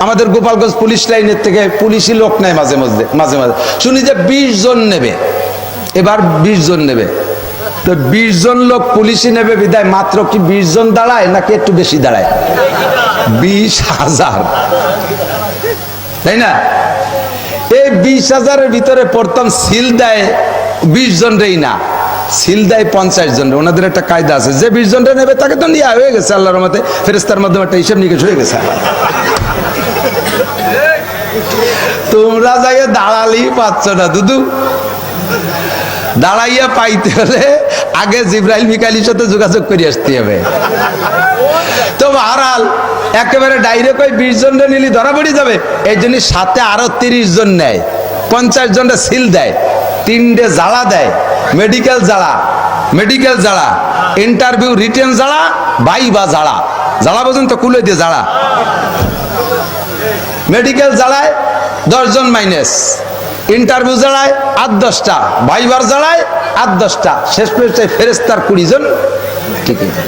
আমাদের গোপালগঞ্জ পুলিশ লাইনের থেকে পুলিশই লোক নেয় মাঝে মাঝে মাঝে মাঝে শুনি যে 20 জন নেবে, এবার 20 জন নেবে। তো 20 জন লোক পুলিশই নেবে বিদায় মাত্র কি 20 জন দাঁড়ায় নাকি একটু বেশি দাঁড়ায়? 20,000, তাই না? এই 20,000-এর ভিতরে প্রথম সিল দেয় 20 জন রেই না, সিল দেয় 50 জন। ওনাদের একটা কায়দা আছে, যে 20 জনটা নেবে তাকে তো নিয়ে হয়ে গেছে, আল্লাহর রহমতে ফেরেশতার মাধ্যমে একটা হিসাব নিকেশ হয়ে গেছে। তোমরা যাই দাঁড়ালেই পাচ্ছ না দুদু, দাঁড়াইয়া পাইতে হলে আগে জিব্রাইল মিকাইলের সাথে যোগাযোগ করে আসতে হবে। তো বাহারাল একেবারে ডাইরেক্ট ওই 20 জনটা নিলি ধরা পড়ে যাবে, এই জন্য সাথে আরো 30 জন নেয়, 50 জনটা সিল দেয়, 3টে জ্বালা দেয়, মেডিকেল জ্বালা, ইন্টারভিউ রিটেন জ্বালা, ভাইবা জ্বালা, জ্বালা পর্যন্ত কুলে দিয়ে জ্বালা। মেডিকেল জ্বালায় 10 জন মাইনাস, ইন্টারভিউ জ্বালায় 8-10টা, ভাইবার জ্বালায় 8-10টা, শেষ পর্যন্ত ফেরেশতার 20 জন। ঠিক আছে।